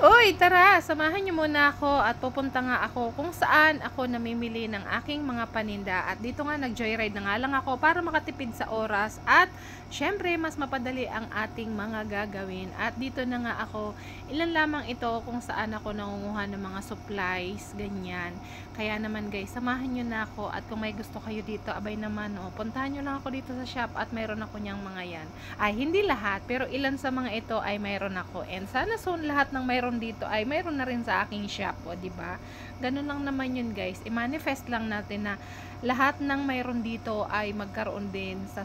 Uy, tara, samahan niyo muna ako at pupunta nga ako kung saan ako namimili ng aking mga paninda. At dito nga nag-joyride na nga lang ako para makatipid sa oras at syempre mas mapadali ang ating mga gagawin. At dito na nga ako, ilan lamang ito kung saan ako nangunguha ng mga supplies, ganyan. Kaya naman guys, samahan niyo na ako at kung may gusto kayo dito, abay naman puntahan niyo lang ako dito sa shop at mayroon ako niyang mga yan. Ay, hindi lahat, pero ilan sa mga ito ay mayroon ako. And sana soon lahat ng mayroon dito ay mayroon na rin sa aking shop, di ba? Ganun lang naman yun, guys. I-manifest lang natin na lahat ng mayroon dito ay magkaroon din sa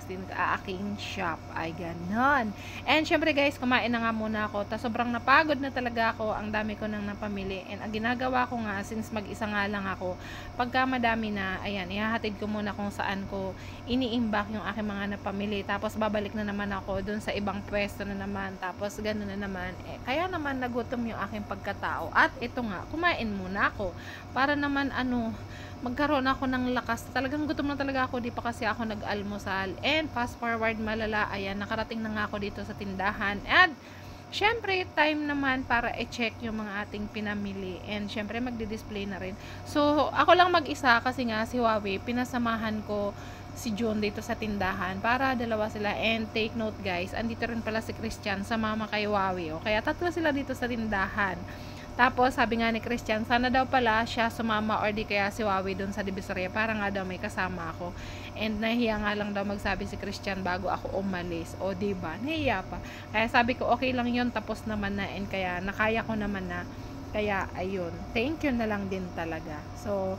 aking shop. Ay ganon. And syempre guys, kumain na nga muna ako. Sobrang napagod na talaga ako. Ang dami ko nang napamili. And ang ginagawa ko nga, since mag-isa nga lang ako, pagka madami na, ayan, ihahatid ko muna kung saan ko iniimbak yung aking mga napamili. Tapos babalik na naman ako dun sa ibang pwesto na naman. Tapos ganun na naman. Kaya naman nagutom yung aking pagkatao. At ito nga, kumain muna ako. Para naman magkaroon ako ng lakas. Talagang gutom na talaga ako, di pa kasi ako nag-almusal. And fast forward malala, ayan, nakarating na nga ako dito sa tindahan. And syempre, time naman para i-check yung mga ating pinamili. And syempre, magdi-display na rin. So, ako lang mag-isa kasi nga si Huawei, pinasamahan ko si June dito sa tindahan para dalawa sila. And take note guys, andito rin pala si Christian sa mama kay Huawei. Kaya tatlo sila dito sa tindahan. Tapos sabi nga ni Christian, sana daw pala siya sumama or di kaya si Huawei dun sa Divisoria para nga daw may kasama ako. And nahiya nga lang daw magsabi si Christian bago ako umalis. O diba, nahiya pa. Kaya sabi ko okay lang yun, tapos naman na, and kaya nakaya ko naman na. Kaya ayun, thank you na lang din talaga. So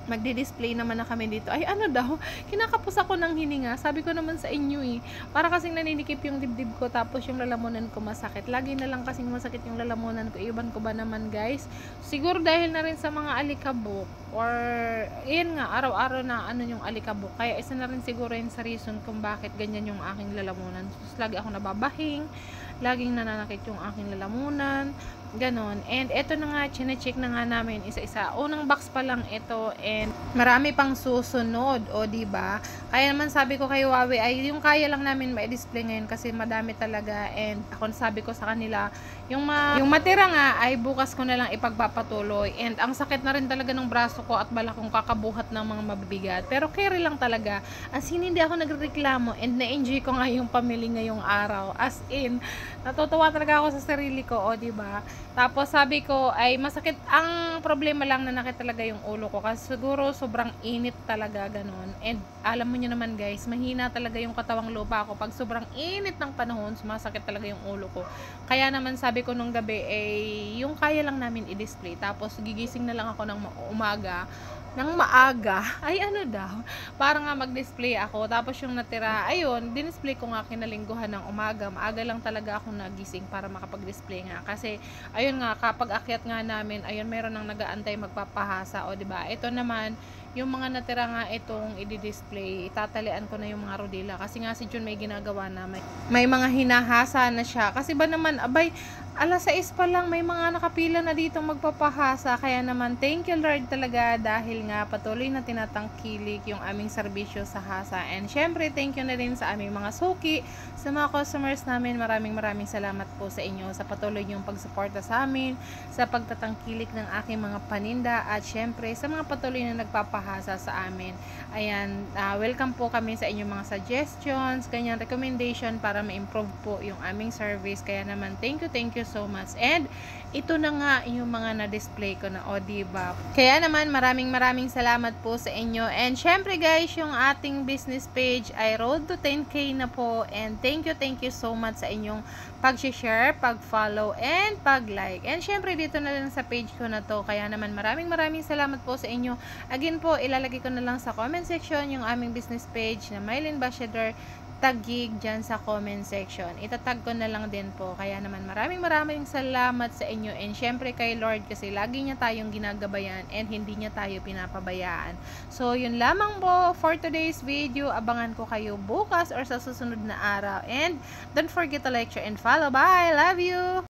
magdi-display naman na kami dito. Ay, ano daw? Kinakapos ako ng hininga. Sabi ko naman sa inyo para kasing naninikip yung dibdib ko, tapos yung lalamunan ko masakit. Lagi na lang kasing masakit yung lalamunan ko. Iban ko ba naman, guys? Siguro dahil na rin sa mga alikabok. Or, yun nga, araw-araw na yung alikabok. Kaya isa na rin siguro yun sa reason kung bakit ganyan yung aking lalamunan. Tapos lagi ako nababahing. Laging nananakit yung aking lalamunan. Ganon. And eto na nga, chine-check na nga namin isa-isa. Unang box pa lang ito, and marami pang susunod, o diba? Kaya naman sabi ko kay Huawei, ay yung kaya lang namin ma-display ngayon kasi madami talaga. And ako sabi ko sa kanila, yung matira nga ay bukas ko na lang ipagpapatuloy. And ang sakit na rin talaga ng braso ko at balakong kakabuhat ng mga mabibigat. Pero carry lang talaga. As in, hindi ako nagreklamo, and na-enjoy ko nga yung pamili ngayong araw. As in, natutuwa talaga ako sa sarili ko, o diba? Tapos sabi ko ay masakit, ang problema lang na nakita talaga yung ulo ko kasi siguro sobrang init talaga ganon. And alam mo nyo naman guys, mahina talaga yung katawang lupa ko pag sobrang init ng panahon, sumasakit talaga yung ulo ko. Kaya naman sabi ko nung gabi yung kaya lang namin i-display, tapos gigising na lang ako ng umaga ng maaga, ay ano daw, para nga mag-display ako. Tapos yung natira, ayun, dinisplay ko nga kinalingguhan ng umaga. Maaga lang talaga ako nagising para makapag-display nga. Kasi, ayun nga, kapag akyat nga namin, ayun, meron nang nag-aantay magpapahasa, o diba? Ito naman, yung mga natira nga itong i-display, itatalian ko na yung mga rodila. Kasi nga si Jun may ginagawa na, may mga hinahasa na siya. Kasi ba naman, abay, alas 6 pa lang, may mga nakapila na dito magpapahasa. Kaya naman, thank you Lord talaga dahil nga patuloy na tinatangkilik yung aming serbisyo sa hasa. And syempre, thank you na rin sa aming mga suki, sa mga customers namin. Maraming salamat po sa inyo sa patuloy yung pagsuporta sa amin, sa pagtatangkilik ng aking mga paninda, at syempre, sa mga patuloy na nagpapahasa sa amin. Ayan, welcome po kami sa inyong mga suggestions, ganyan, recommendation para ma-improve po yung aming service. Kaya naman, thank you so much. And ito na nga yung mga na-display ko na, o diba? Kaya naman maraming salamat po sa inyo. And syempre guys, yung ating business page ay road to 10k na po. And thank you so much sa inyong pag-share, pag-follow, and pag-like. And syempre dito na lang sa page ko na to. Kaya naman maraming salamat po sa inyo. Again po, ilalagay ko na lang sa comment section yung aming business page na Mylene Bashador Taguig dyan sa comment section. Itatag ko na lang din po. Kaya naman maraming salamat sa inyo. And syempre kay Lord kasi lagi niya tayong ginagabayan and hindi niya tayo pinapabayaan. So yun lamang po for today's video. Abangan ko kayo bukas or sa susunod na araw. And don't forget to like, share, and follow. Bye! Love you!